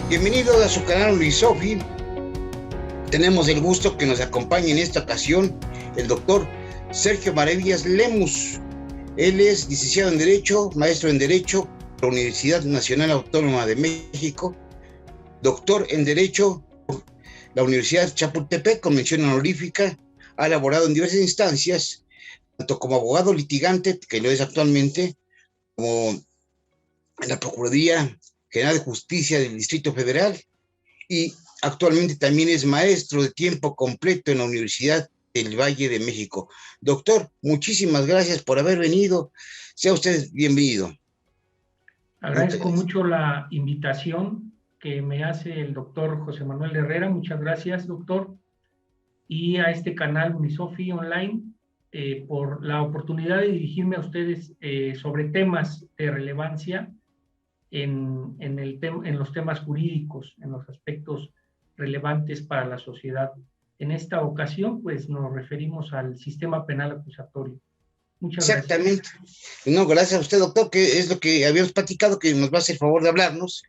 Bienvenido a su canal Unisofi. Tenemos el gusto que nos acompañe en esta ocasión el doctor Sergio Maravillas Lemus. Él es licenciado en Derecho, maestro en Derecho por la Universidad Nacional Autónoma de México, doctor en Derecho por la Universidad Chapultepec, con mención honorífica. Ha elaborado en diversas instancias, tanto como abogado litigante, que lo es actualmente, como en la Procuraduría General de Justicia del Distrito Federal, y actualmente también es maestro de tiempo completo en la Universidad del Valle de México. Doctor, muchísimas gracias por haber venido. Sea usted bienvenido. Agradezco mucho la invitación que me hace el doctor José Manuel Herrera. Muchas gracias, doctor. Y a este canal Unisofi Online por la oportunidad de dirigirme a ustedes sobre temas de relevancia en los temas jurídicos, en los aspectos relevantes para la sociedad. En esta ocasión, pues nos referimos al sistema penal acusatorio. Muchas Exactamente. gracias. No, gracias a usted, doctor, que es lo que habíamos platicado, que nos va a hacer favor de hablarnos.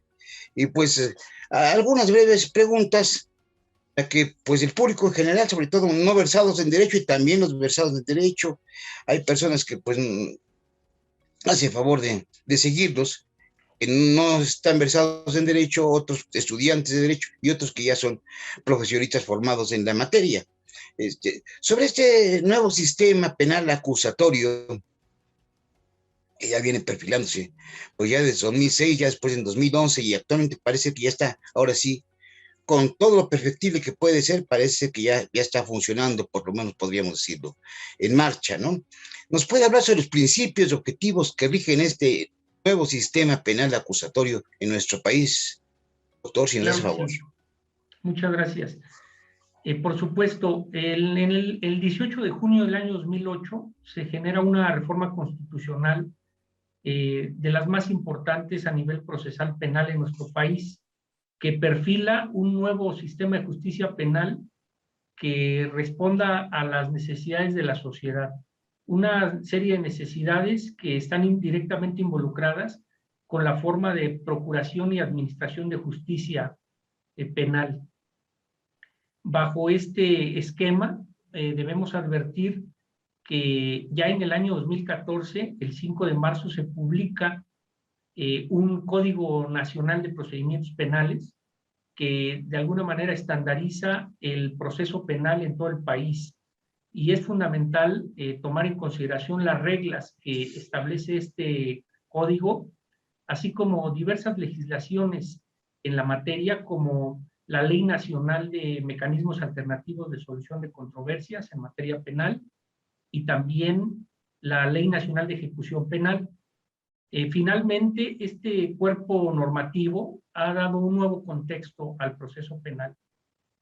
Y pues algunas breves preguntas para que pues el público en general, sobre todo no versados en derecho y también los versados en derecho, hay personas que pues hacen favor de seguirlos, que no están versados en derecho, otros estudiantes de derecho y otros que ya son profesionistas formados en la materia. Sobre este nuevo sistema penal acusatorio, que ya viene perfilándose, pues ya desde 2006, ya después en 2011, y actualmente parece que ya está, ahora sí, con todo lo perfectible que puede ser, parece que ya está funcionando, por lo menos podríamos decirlo, en marcha, ¿no? ¿Nos puede hablar sobre los principios y objetivos que rigen este nuevo sistema penal acusatorio en nuestro país, doctor, si nos hace favor? Sí. Muchas gracias. Por supuesto, el 18 de junio del año 2008 se genera una reforma constitucional de las más importantes a nivel procesal penal en nuestro país, que perfila un nuevo sistema de justicia penal que responda a las necesidades de la sociedad. Una serie de necesidades que están directamente involucradas con la forma de procuración y administración de justicia penal. Bajo este esquema, debemos advertir que ya en el año 2014, el 5 de marzo, se publica un Código Nacional de Procedimientos Penales que de alguna manera estandariza el proceso penal en todo el país. Y es fundamental tomar en consideración las reglas que establece este código, así como diversas legislaciones en la materia, como la Ley Nacional de Mecanismos Alternativos de Solución de Controversias en materia penal y también la Ley Nacional de Ejecución Penal. Finalmente, este cuerpo normativo ha dado un nuevo contexto al proceso penal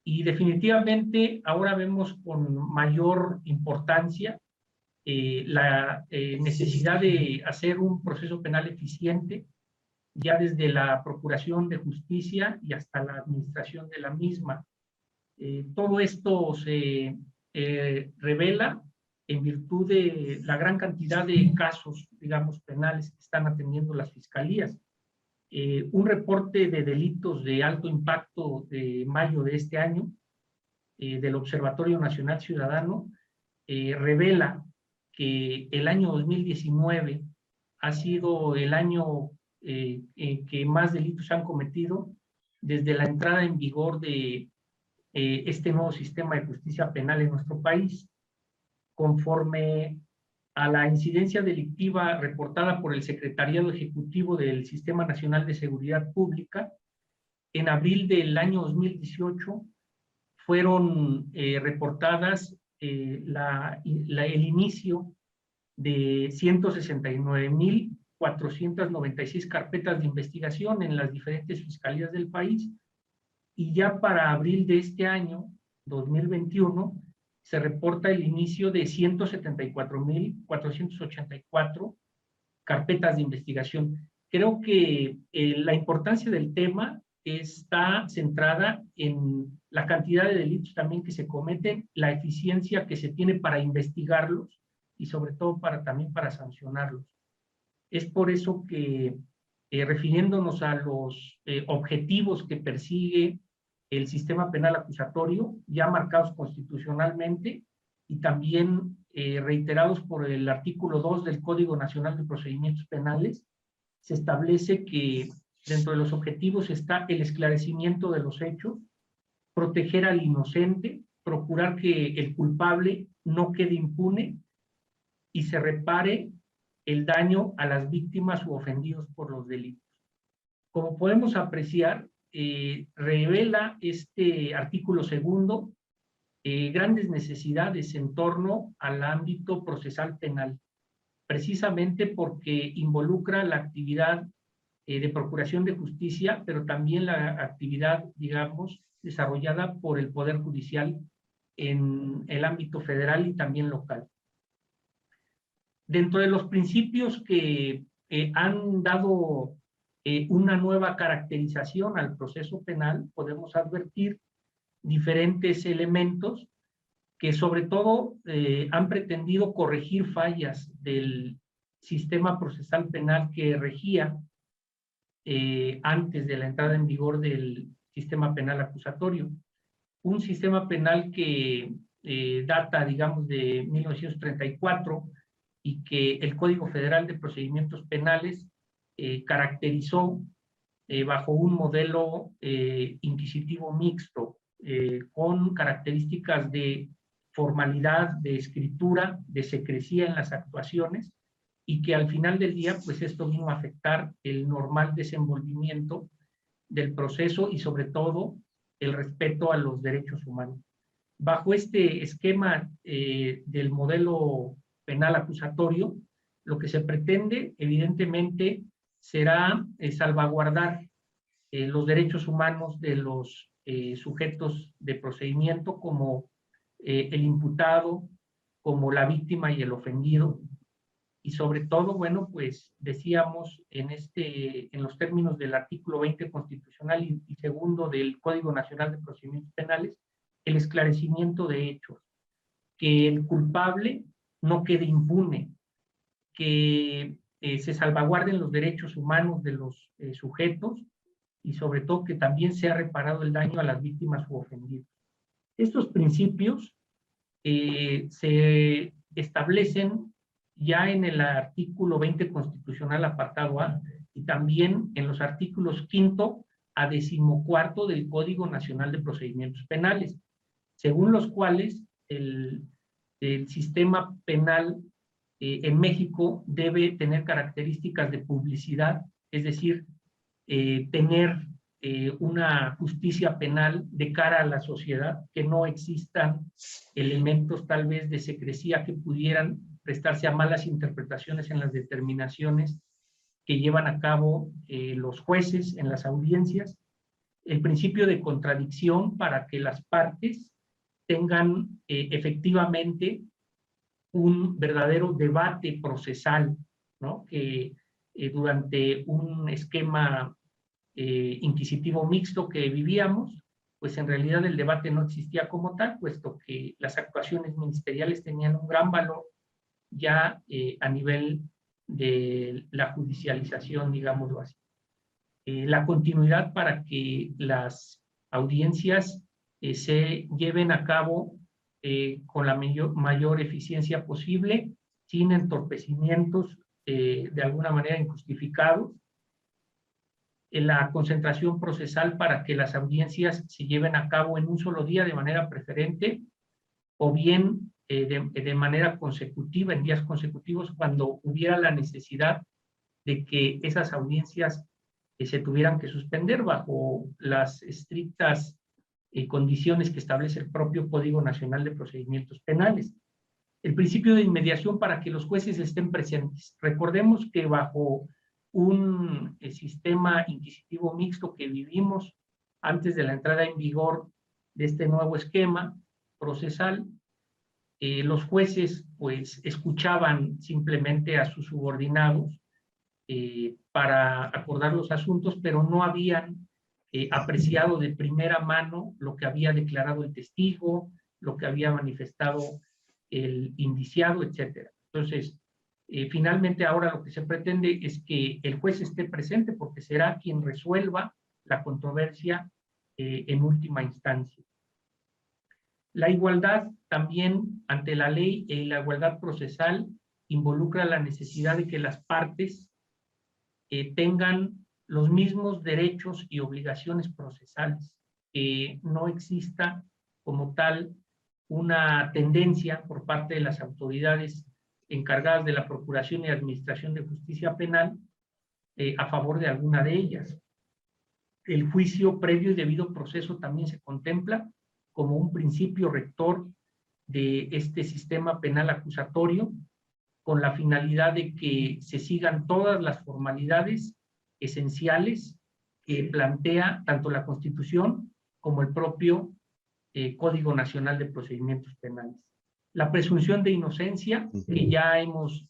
y definitivamente ahora vemos con mayor importancia la necesidad de hacer un proceso penal eficiente, ya desde la procuración de justicia y hasta la administración de la misma. Todo esto se revela en virtud de la gran cantidad de casos, digamos, penales que están atendiendo las fiscalías. Un reporte de delitos de alto impacto de mayo de este año del Observatorio Nacional Ciudadano revela que el año 2019 ha sido el año que más delitos se han cometido desde la entrada en vigor de este nuevo sistema de justicia penal en nuestro país. Conforme a la incidencia delictiva reportada por el Secretariado Ejecutivo del Sistema Nacional de Seguridad Pública, en abril del año 2018 fueron reportadas el inicio de 169,496 carpetas de investigación en las diferentes fiscalías del país, y ya para abril de este año, 2021, se reporta el inicio de 174,484 carpetas de investigación. Creo que la importancia del tema está centrada en la cantidad de delitos también que se cometen, la eficiencia que se tiene para investigarlos y sobre todo también para sancionarlos. Es por eso que, refiriéndonos a los objetivos que persigue el sistema penal acusatorio, ya marcados constitucionalmente y también reiterados por el artículo 2 del Código Nacional de Procedimientos Penales, se establece que dentro de los objetivos está el esclarecimiento de los hechos, proteger al inocente, procurar que el culpable no quede impune y se repare el daño a las víctimas u ofendidos por los delitos. Como podemos apreciar, revela este artículo segundo grandes necesidades en torno al ámbito procesal penal, precisamente porque involucra la actividad de procuración de justicia, pero también la actividad, digamos, desarrollada por el Poder Judicial en el ámbito federal y también local. Dentro de los principios que han dado una nueva caracterización al proceso penal, podemos advertir diferentes elementos que sobre todo han pretendido corregir fallas del sistema procesal penal que regía antes de la entrada en vigor del sistema penal acusatorio. Un sistema penal que data, digamos, de 1934 y que el Código Federal de Procedimientos Penales caracterizó bajo un modelo inquisitivo mixto, con características de formalidad, de escritura, de secrecía en las actuaciones, y que al final del día, pues esto vino a afectar el normal desenvolvimiento del proceso y sobre todo el respeto a los derechos humanos. Bajo este esquema del modelo penal acusatorio, lo que se pretende, evidentemente, será salvaguardar los derechos humanos de los sujetos de procedimiento, como el imputado, como la víctima y el ofendido. Y sobre todo, bueno, pues decíamos en los términos del artículo 20 constitucional y segundo del Código Nacional de Procedimientos Penales, el esclarecimiento de hechos, que el culpable no quede impune, que se salvaguarden los derechos humanos de los sujetos y sobre todo que también sea reparado el daño a las víctimas u ofendidos. Estos principios se establecen ya en el artículo 20 constitucional apartado A y también en los artículos 5º a 14º del Código Nacional de Procedimientos Penales, según los cuales el sistema penal en México debe tener características de publicidad, es decir, tener una justicia penal de cara a la sociedad, que no existan elementos tal vez de secrecía que pudieran prestarse a malas interpretaciones en las determinaciones que llevan a cabo los jueces en las audiencias, el principio de contradicción para que las partes tengan efectivamente un verdadero debate procesal, ¿no? Que durante un esquema inquisitivo mixto que vivíamos, pues en realidad el debate no existía como tal, puesto que las actuaciones ministeriales tenían un gran valor ya a nivel de la judicialización, digámoslo así. La continuidad para que las audiencias se lleven a cabo con la mayor eficiencia posible, sin entorpecimientos de alguna manera injustificados. La concentración procesal para que las audiencias se lleven a cabo en un solo día de manera preferente, o bien de manera consecutiva, en días consecutivos, cuando hubiera la necesidad de que esas audiencias se tuvieran que suspender bajo las estrictas condiciones que establece el propio Código Nacional de Procedimientos Penales. El principio de inmediación para que los jueces estén presentes. Recordemos que bajo un sistema inquisitivo mixto que vivimos antes de la entrada en vigor de este nuevo esquema procesal, los jueces pues escuchaban simplemente a sus subordinados para acordar los asuntos, pero no habían apreciado de primera mano lo que había declarado el testigo, lo que había manifestado el indiciado, etcétera. Entonces, finalmente ahora lo que se pretende es que el juez esté presente porque será quien resuelva la controversia en última instancia. La igualdad también ante la ley y la igualdad procesal involucra la necesidad de que las partes tengan los mismos derechos y obligaciones procesales, que no exista como tal una tendencia por parte de las autoridades encargadas de la Procuración y Administración de Justicia Penal a favor de alguna de ellas. El juicio previo y debido proceso también se contempla como un principio rector de este sistema penal acusatorio, con la finalidad de que se sigan todas las formalidades esenciales que plantea tanto la Constitución como el propio Código Nacional de Procedimientos Penales. La presunción de inocencia, que ya hemos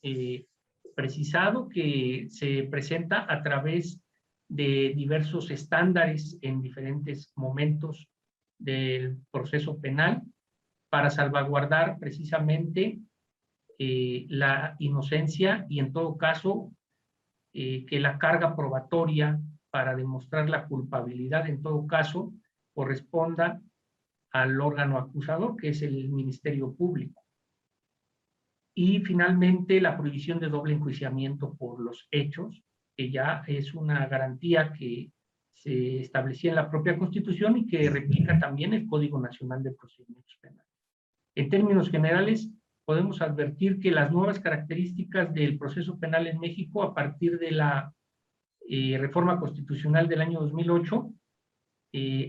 precisado, que se presenta a través de diversos estándares en diferentes momentos del proceso penal para salvaguardar precisamente la inocencia y en todo caso que la carga probatoria para demostrar la culpabilidad en todo caso corresponda al órgano acusador, que es el Ministerio Público. Y finalmente la prohibición de doble enjuiciamiento por los hechos, que ya es una garantía que se establecía en la propia Constitución y que replica también el Código Nacional de Procedimientos Penales. En términos generales, podemos advertir que las nuevas características del proceso penal en México a partir de la reforma constitucional del año 2008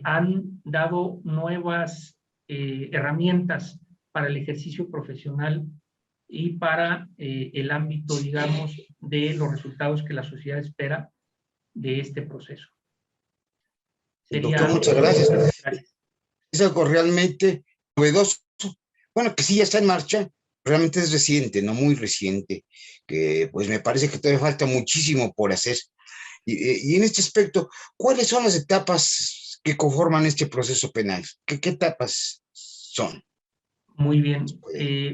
han dado nuevas herramientas para el ejercicio profesional y para el ámbito, digamos, de los resultados que la sociedad espera de este proceso. Doctor, muchas gracias. Gracias. Es algo realmente novedoso. Bueno, que sí ya está en marcha, realmente es reciente, no muy reciente, que pues me parece que todavía falta muchísimo por hacer. Y en este aspecto, ¿cuáles son las etapas que conforman este proceso penal? ¿Qué etapas son? Muy bien.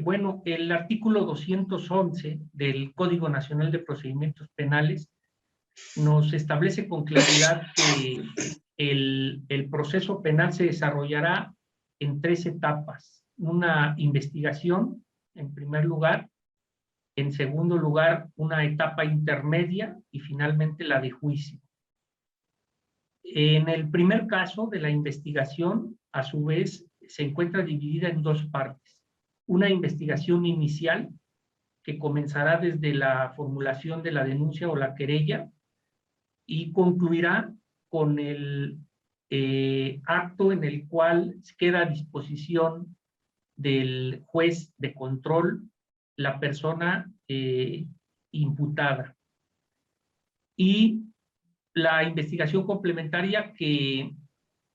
Bueno, el artículo 211 del Código Nacional de Procedimientos Penales nos establece con claridad que el proceso penal se desarrollará en 3 etapas. Una investigación, en primer lugar. En segundo lugar, una etapa intermedia y finalmente la de juicio. En el primer caso de la investigación, a su vez, se encuentra dividida en 2 partes. Una investigación inicial que comenzará desde la formulación de la denuncia o la querella y concluirá con el acto en el cual queda a disposición del juez de control la persona imputada. Y la investigación complementaria que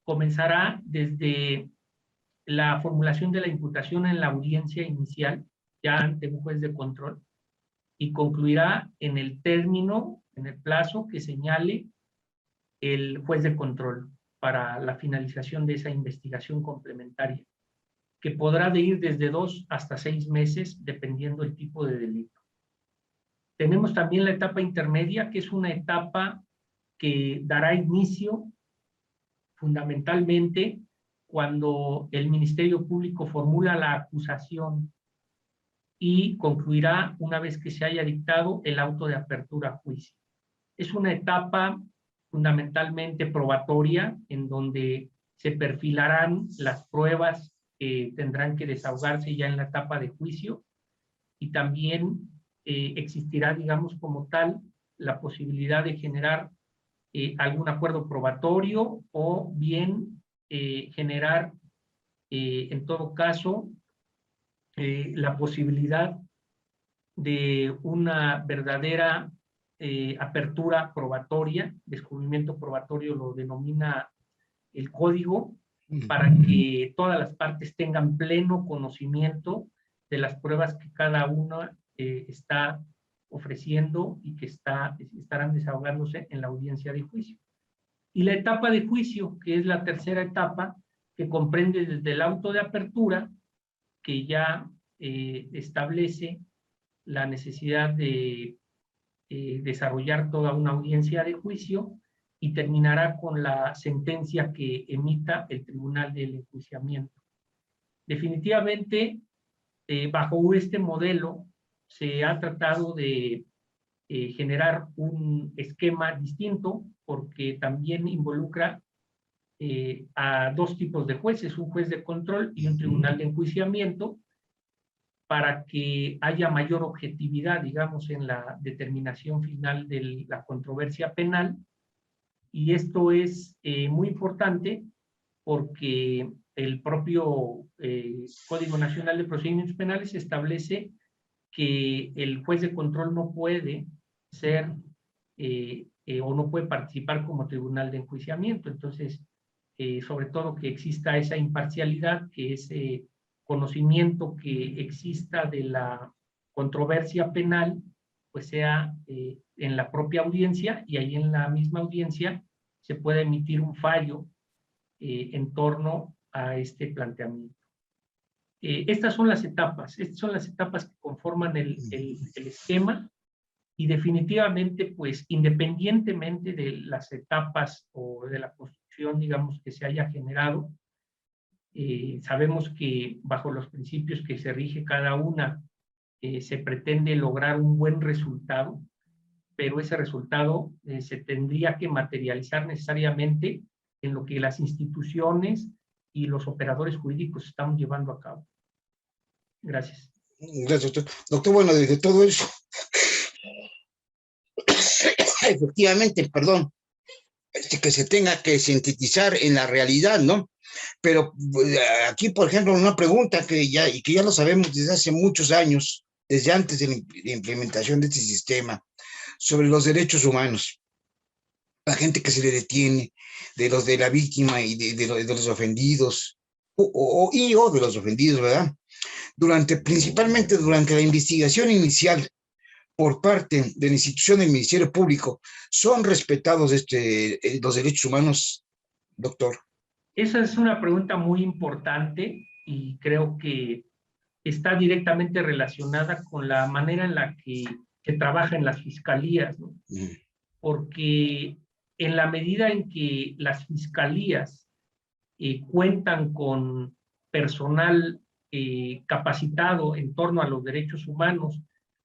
comenzará desde la formulación de la imputación en la audiencia inicial, ya ante un juez de control, y concluirá en el término, en el plazo que señale el juez de control para la finalización de esa investigación complementaria, que podrá de ir desde 2 hasta 6 meses, dependiendo del tipo de delito. Tenemos también la etapa intermedia, que es una etapa que dará inicio fundamentalmente cuando el Ministerio Público formula la acusación y concluirá una vez que se haya dictado el auto de apertura a juicio. Es una etapa fundamentalmente probatoria en donde se perfilarán las pruebas que tendrán que desahogarse ya en la etapa de juicio y también existirá, digamos, como tal, la posibilidad de generar algún acuerdo probatorio o bien generar, en todo caso, la posibilidad de una verdadera apertura probatoria, descubrimiento probatorio lo denomina el código, para que todas las partes tengan pleno conocimiento de las pruebas que cada una está ofreciendo y que estarán desahogándose en la audiencia de juicio. Y la etapa de juicio, que es la tercera etapa, que comprende desde el auto de apertura, que ya establece la necesidad de desarrollar toda una audiencia de juicio, y terminará con la sentencia que emita el tribunal del enjuiciamiento. Definitivamente, bajo este modelo, se ha tratado de generar un esquema distinto, porque también involucra a dos tipos de jueces, un juez de control y un tribunal de enjuiciamiento, para que haya mayor objetividad, digamos, en la determinación final de la controversia penal. Y esto es muy importante porque el propio Código Nacional de Procedimientos Penales establece que el juez de control no puede ser o no puede participar como tribunal de enjuiciamiento. Entonces, sobre todo que exista esa imparcialidad, que ese conocimiento que exista de la controversia penal, pues sea en la propia audiencia, y ahí en la misma audiencia se puede emitir un fallo en torno a este planteamiento. Estas son las etapas que conforman el esquema, y definitivamente, pues, independientemente de las etapas o de la construcción, digamos, que se haya generado, sabemos que bajo los principios que se rige cada una, se pretende lograr un buen resultado, pero ese resultado se tendría que materializar necesariamente en lo que las instituciones y los operadores jurídicos estamos llevando a cabo. Gracias. Gracias, doctor. Doctor, bueno, desde todo eso, efectivamente, perdón, que se tenga que sintetizar en la realidad, ¿no? Pero aquí, por ejemplo, una pregunta que ya lo sabemos desde hace muchos años, desde antes de la implementación de este sistema, sobre los derechos humanos, la gente que se le detiene, de los de la víctima y de los ofendidos, o de los ofendidos, ¿verdad? Principalmente durante la investigación inicial por parte de la institución del Ministerio Público, ¿son respetados los derechos humanos, doctor? Esa es una pregunta muy importante, y creo que está directamente relacionada con la manera en la que se trabaja en las fiscalías, ¿no? Porque en la medida en que las fiscalías cuentan con personal capacitado en torno a los derechos humanos,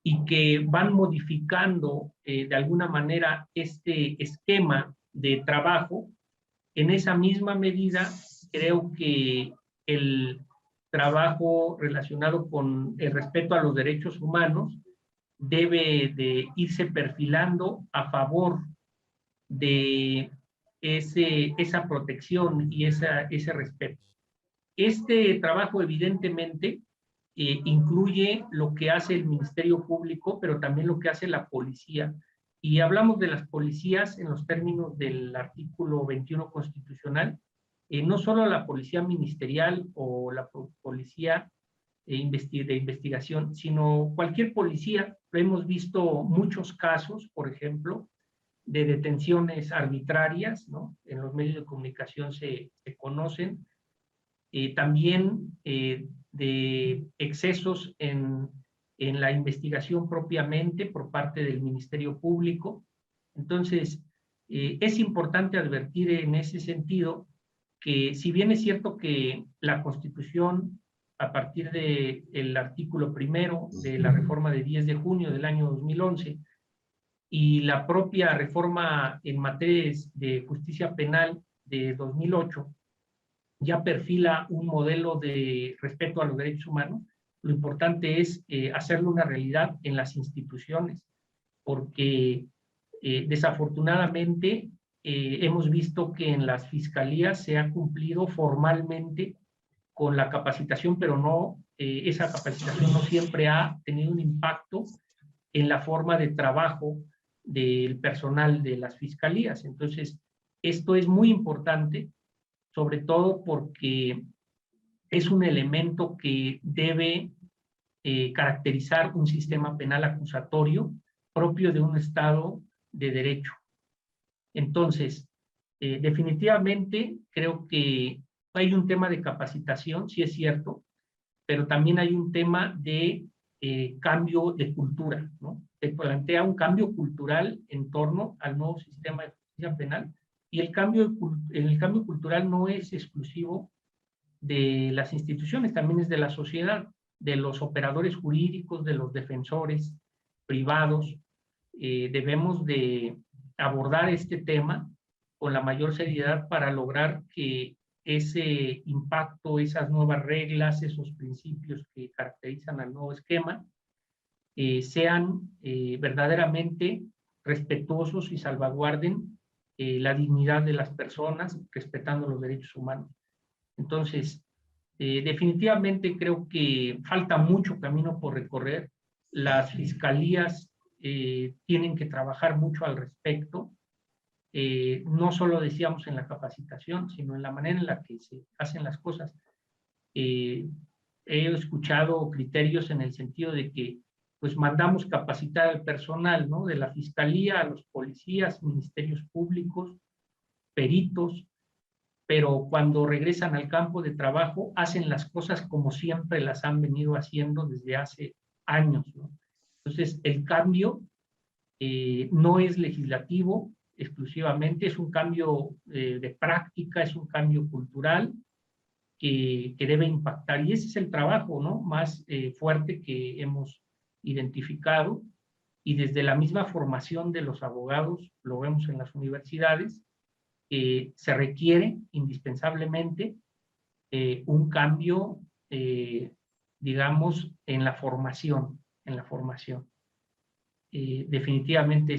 y que van modificando de alguna manera este esquema de trabajo, en esa misma medida creo que el trabajo relacionado con el respeto a los derechos humanos debe de irse perfilando a favor de esa protección y ese respeto. Este trabajo evidentemente incluye lo que hace el Ministerio Público, pero también lo que hace la policía. Y hablamos de las policías en los términos del artículo 21 constitucional, no solo la policía ministerial o la policía de investigación, sino cualquier policía. Hemos visto muchos casos, por ejemplo, de detenciones arbitrarias, ¿no? En los medios de comunicación se conocen. También de excesos en la investigación propiamente por parte del Ministerio Público. Entonces, es importante advertir en ese sentido que, si bien es cierto que la Constitución, a partir del artículo primero de la reforma de 10 de junio del año 2011, y la propia reforma en materia de justicia penal de 2008, ya perfila un modelo de respeto a los derechos humanos, lo importante es hacerlo una realidad en las instituciones, porque desafortunadamente hemos visto que en las fiscalías se ha cumplido formalmente con la capacitación, pero no, esa capacitación no siempre ha tenido un impacto en la forma de trabajo del personal de las fiscalías. Entonces, esto es muy importante, sobre todo porque es un elemento que debe caracterizar un sistema penal acusatorio propio de un Estado de Derecho. Entonces, Definitivamente creo que hay un tema de capacitación, sí es cierto, pero también hay un tema de cambio de cultura, ¿no? Se plantea un cambio cultural en torno al nuevo sistema de justicia penal, y el cambio cultural no es exclusivo de las instituciones, también es de la sociedad, de los operadores jurídicos, de los defensores privados. Debemos de abordar este tema con la mayor seriedad para lograr que ese impacto, esas nuevas reglas, esos principios que caracterizan al nuevo esquema, sean verdaderamente respetuosos y salvaguarden la dignidad de las personas, respetando los derechos humanos. Entonces, definitivamente creo que falta mucho camino por recorrer. Las fiscalías tienen que trabajar mucho al respecto. No solo decíamos en la capacitación, sino en la manera en la que se hacen las cosas. He escuchado criterios en el sentido de que pues mandamos capacitar al personal, ¿no? De la fiscalía, a los policías, ministerios públicos, peritos, pero cuando regresan al campo de trabajo hacen las cosas como siempre las han venido haciendo desde hace años, ¿no? Entonces, el cambio no es legislativo exclusivamente, es un cambio de práctica, es un cambio cultural que debe impactar, y ese es el trabajo, ¿no? Más fuerte que hemos identificado, y desde la misma formación de los abogados, lo vemos en las universidades, se requiere indispensablemente un cambio, digamos, en la formación, definitivamente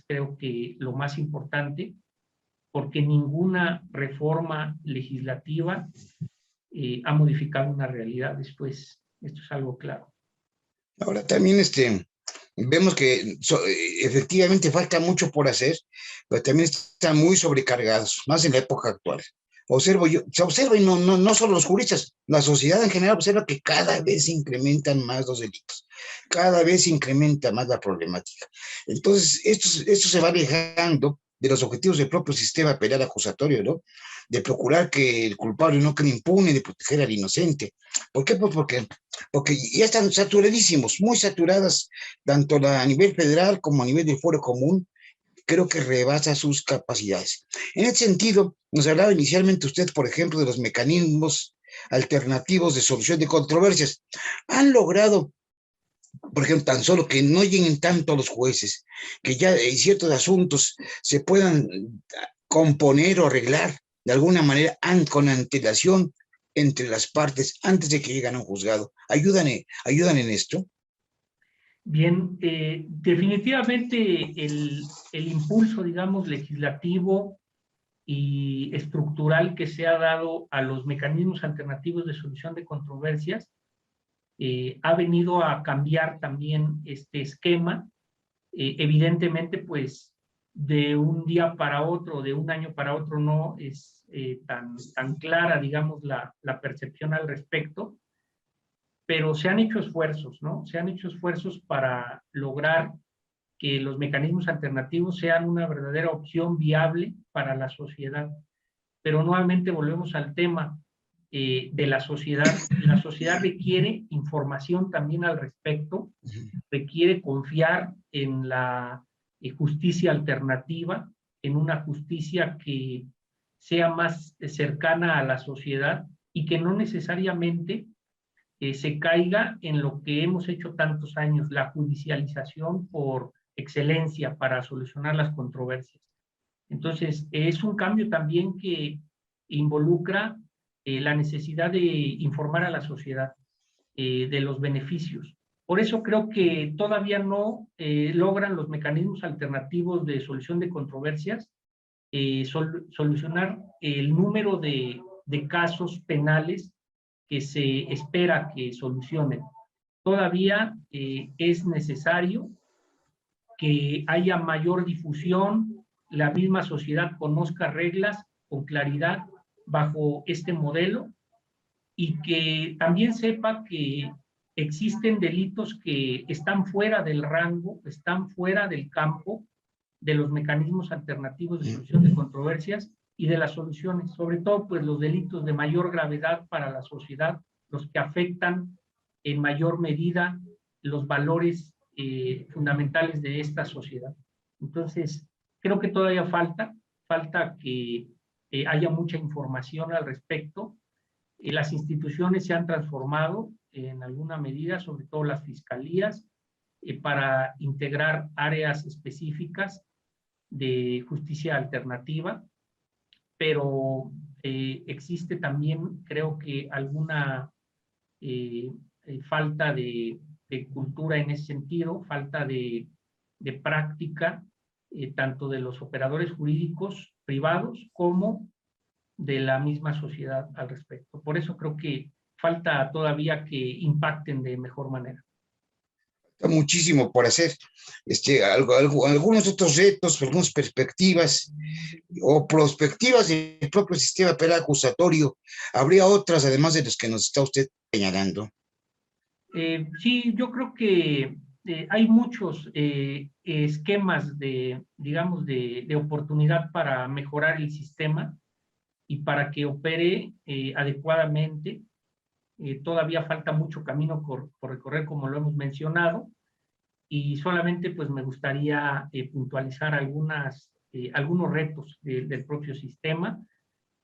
creo que lo más importante, porque ninguna reforma legislativa ha modificado una realidad después. Esto es algo claro. Ahora también vemos que efectivamente falta mucho por hacer, pero también están muy sobrecargados, más en la época actual. Se observa, y no solo los juristas, la sociedad en general observa que cada vez se incrementan más los delitos, cada vez se incrementa más la problemática. Entonces, esto se va alejando de los objetivos del propio sistema penal acusatorio, ¿no? De procurar que el culpable no quede impune, de proteger al inocente. ¿Por qué? Pues porque ya están saturadísimos, muy saturadas, tanto a nivel federal como a nivel del fuero común. Creo que rebasa sus capacidades. En ese sentido, nos hablaba inicialmente usted, por ejemplo, de los mecanismos alternativos de solución de controversias. Han logrado, por ejemplo, tan solo que no lleguen tanto a los jueces, que ya en ciertos asuntos se puedan componer o arreglar de alguna manera con antelación entre las partes antes de que lleguen a un juzgado. ¿Ayudan en esto? Bien, definitivamente el impulso, digamos, legislativo y estructural que se ha dado a los mecanismos alternativos de solución de controversias ha venido a cambiar también este esquema. Evidentemente, pues, de un día para otro, de un año para otro, no es tan clara, digamos, la percepción al respecto, pero se han hecho esfuerzos, ¿no? Se han hecho esfuerzos para lograr que los mecanismos alternativos sean una verdadera opción viable para la sociedad. Pero nuevamente volvemos al tema de la sociedad. La sociedad requiere información también al respecto, requiere confiar en la justicia alternativa, en una justicia que sea más cercana a la sociedad y que no necesariamente se caiga en lo que hemos hecho tantos años, la judicialización por excelencia para solucionar las controversias. Entonces, es un cambio también que involucra la necesidad de informar a la sociedad de los beneficios. Por eso creo que todavía no logran los mecanismos alternativos de solución de controversias solucionar el número de casos penales que se espera que solucionen. Todavía es necesario que haya mayor difusión, la misma sociedad conozca reglas con claridad bajo este modelo, y que también sepa que existen delitos que están fuera del rango, están fuera del campo de los mecanismos alternativos de solución de controversias y de las soluciones, sobre todo pues los delitos de mayor gravedad para la sociedad, los que afectan en mayor medida los valores fundamentales de esta sociedad. Entonces, creo que todavía falta que haya mucha información al respecto. Las instituciones se han transformado en alguna medida, sobre todo las fiscalías, para integrar áreas específicas de justicia alternativa, pero existe también, creo que, alguna falta de cultura en ese sentido, falta de práctica, tanto de los operadores jurídicos privados como de la misma sociedad al respecto. Por eso creo que falta todavía que impacten de mejor manera. Muchísimo por hacer. Algunos otros retos, algunas perspectivas o prospectivas del propio sistema penal acusatorio. ¿Habría otras además de las que nos está usted señalando? Sí, yo creo que hay muchos esquemas digamos, de oportunidad para mejorar el sistema y para que opere adecuadamente. Todavía falta mucho camino por recorrer, como lo hemos mencionado, y solamente pues me gustaría puntualizar algunos retos del propio sistema,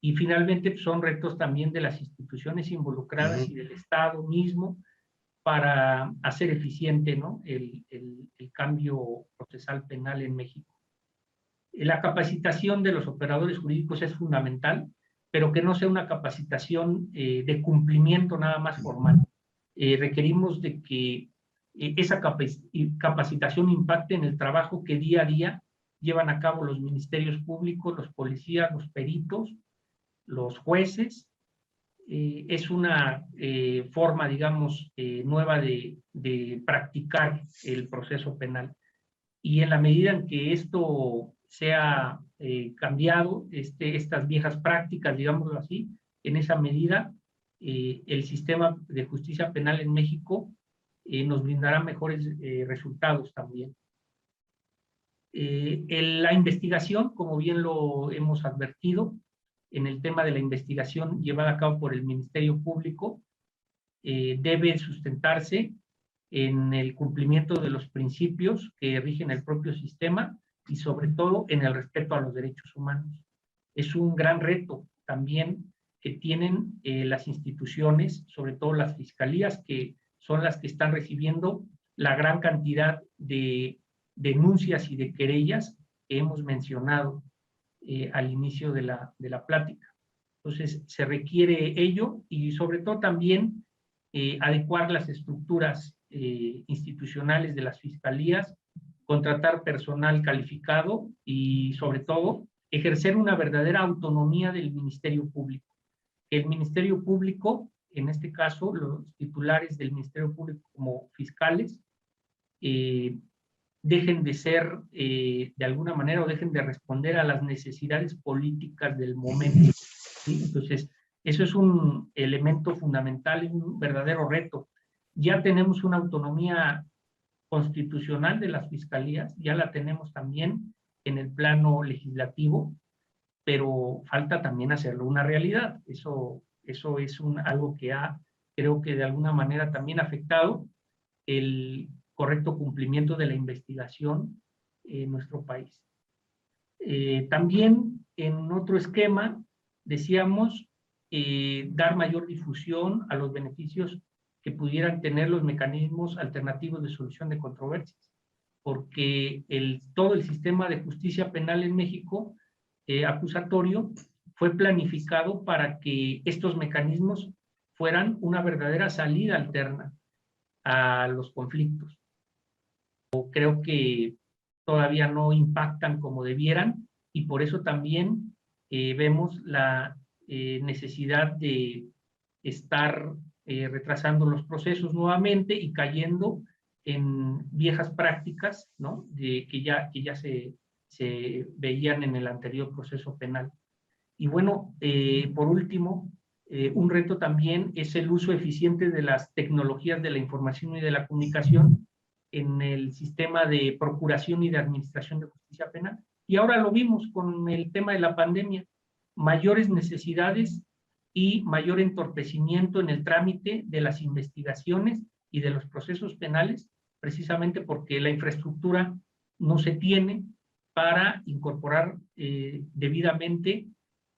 y finalmente pues, son retos también de las instituciones involucradas y del Estado mismo para hacer eficiente, ¿no?, el cambio procesal penal en México. La capacitación de los operadores jurídicos es fundamental, pero que no sea una capacitación de cumplimiento nada más formal. Requerimos de que esa capacitación impacte en el trabajo que día a día llevan a cabo los ministerios públicos, los policías, los peritos, los jueces. Es una forma, digamos, nueva de practicar el proceso penal. Y en la medida en que esto sea cambiado, estas viejas prácticas, digámoslo así, en esa medida el sistema de justicia penal en México nos brindará mejores resultados también. La investigación, como bien lo hemos advertido, en el tema de la investigación llevada a cabo por el Ministerio Público, debe sustentarse en el cumplimiento de los principios que rigen el propio sistema y sobre todo en el respeto a los derechos humanos. Es un gran reto también que tienen las instituciones, sobre todo las fiscalías, que son las que están recibiendo la gran cantidad de denuncias y de querellas que hemos mencionado al inicio de la plática. Entonces, se requiere ello y sobre todo también adecuar las estructuras institucionales de las fiscalías, contratar personal calificado y sobre todo ejercer una verdadera autonomía del Ministerio Público. El Ministerio Público, en este caso los titulares del Ministerio Público como fiscales, dejen de ser de alguna manera o dejen de responder a las necesidades políticas del momento, ¿sí? Entonces, eso es un elemento fundamental y un verdadero reto. Ya tenemos una autonomía constitucional de las fiscalías, ya la tenemos también en el plano legislativo, pero falta también hacerlo una realidad. Eso es algo que creo que de alguna manera también ha afectado el correcto cumplimiento de la investigación en nuestro país. También en otro esquema decíamos dar mayor difusión a los beneficios que pudieran tener los mecanismos alternativos de solución de controversias, porque todo el sistema de justicia penal en México acusatorio fue planificado para que estos mecanismos fueran una verdadera salida alterna a los conflictos. Creo que todavía no impactan como debieran y por eso también vemos la necesidad de estar retrasando los procesos nuevamente y cayendo en viejas prácticas, ¿no?, que ya se veían en el anterior proceso penal. Y bueno, por último, un reto también es el uso eficiente de las tecnologías de la información y de la comunicación en el sistema de procuración y de administración de justicia penal. Y ahora lo vimos con el tema de la pandemia, mayores necesidades y mayor entorpecimiento en el trámite de las investigaciones y de los procesos penales, precisamente porque la infraestructura no se tiene para incorporar debidamente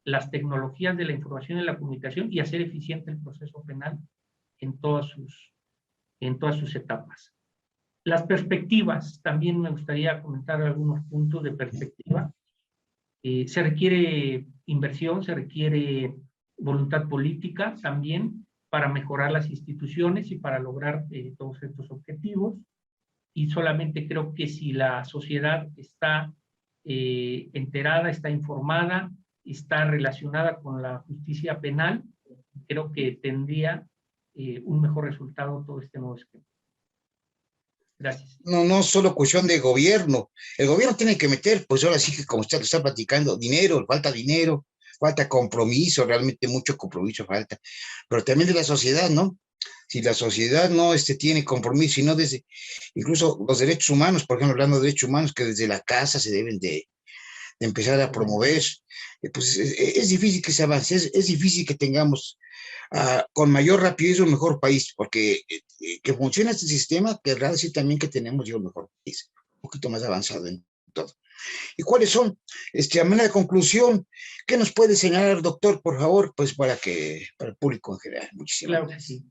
las tecnologías de la información y la comunicación y hacer eficiente el proceso penal en todas sus etapas. Las perspectivas, también me gustaría comentar algunos puntos de perspectiva. Se requiere inversión, se requiere voluntad política también para mejorar las instituciones y para lograr todos estos objetivos. Y solamente creo que si la sociedad está enterada, está informada, está relacionada con la justicia penal, creo que tendría un mejor resultado todo este nuevo esquema. Gracias. No solo cuestión de gobierno. El gobierno tiene que meter, pues ahora sí que como usted lo está platicando, dinero, falta compromiso, realmente mucho compromiso falta, pero también de la sociedad, ¿no? Si la sociedad no tiene compromiso y no desde, incluso los derechos humanos, por ejemplo, hablando de derechos humanos que desde la casa se deben de empezar a promover, pues es difícil que se avance, es difícil que tengamos con mayor rapidez un mejor país, porque que funcione este sistema querrá decir también que tenemos ya un mejor país, un poquito más avanzado en todo. ¿Y cuáles son, a manera de conclusión, qué nos puede señalar, doctor, por favor, pues para el público en general? Muchísimas gracias. Sí.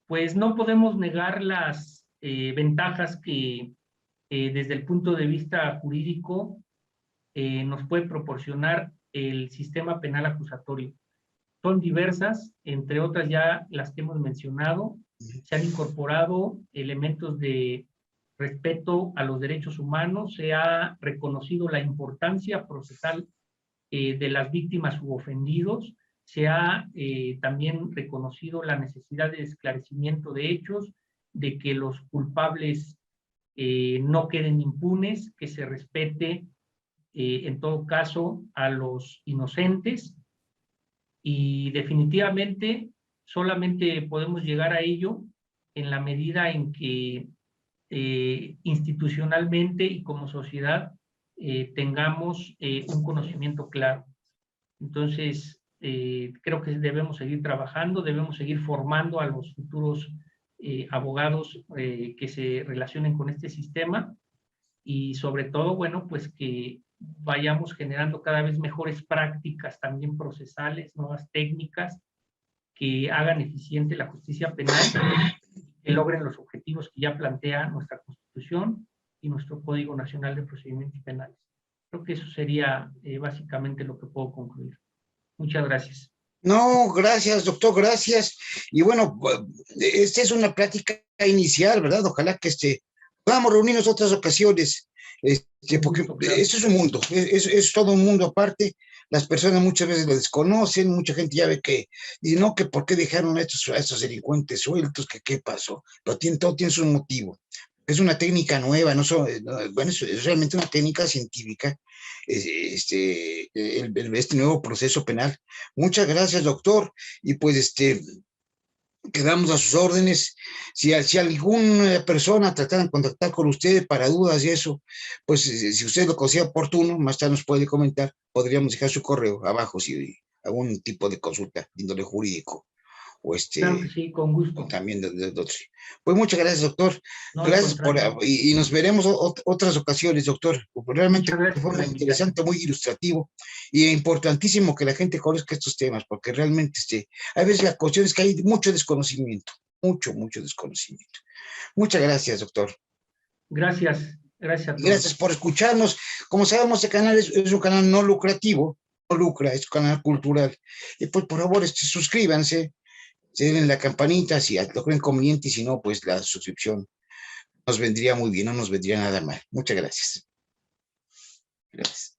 Pues no podemos negar las ventajas que desde el punto de vista jurídico nos puede proporcionar el sistema penal acusatorio. Son diversas, entre otras ya las que hemos mencionado. Se han incorporado elementos de respeto a los derechos humanos, se ha reconocido la importancia procesal de las víctimas u ofendidos, se ha también reconocido la necesidad de esclarecimiento de hechos, de que los culpables no queden impunes, que se respete en todo caso a los inocentes, y definitivamente solamente podemos llegar a ello en la medida en que institucionalmente y como sociedad tengamos un conocimiento claro. Entonces, creo que debemos seguir trabajando, debemos seguir formando a los futuros abogados que se relacionen con este sistema y sobre todo, bueno, pues que vayamos generando cada vez mejores prácticas también procesales, nuevas técnicas que hagan eficiente la justicia penal, que logren los objetivos que ya plantea nuestra Constitución y nuestro Código Nacional de Procedimientos Penales. Creo que eso sería básicamente lo que puedo concluir. Muchas gracias. No, gracias, doctor, gracias. Y bueno, esta es una plática inicial, ¿verdad? Ojalá que podamos reunirnos otras ocasiones, porque esto es un mundo, es todo un mundo aparte. Las personas muchas veces lo desconocen, mucha gente ya ve que dice, no, que por qué dejaron a estos delincuentes sueltos, que qué pasó, pero todo tiene su motivo. Es una técnica nueva, bueno, es realmente una técnica científica, este nuevo proceso penal. Muchas gracias, doctor, y pues quedamos a sus órdenes. Si alguna persona tratara de contactar con usted para dudas y eso, pues si usted lo considera oportuno, más tarde nos puede comentar, podríamos dejar su correo abajo si algún tipo de consulta de índole jurídico o Claro que sí, con gusto. O también de otros. Pues muchas gracias, doctor. No, gracias y nos veremos otras ocasiones, doctor. Realmente fue muy interesante, muy ilustrativo y importantísimo que la gente conozca estos temas, porque realmente a veces la cuestión es que hay mucho desconocimiento, mucho desconocimiento. Muchas gracias, doctor. Gracias a todos. Gracias por escucharnos. Como sabemos, este canal es un canal no lucrativo, no lucra, es un canal cultural. Y pues por favor, suscríbanse, den la campanita si lo creen conveniente y si no, pues la suscripción nos vendría muy bien, no nos vendría nada mal. Muchas gracias. Gracias.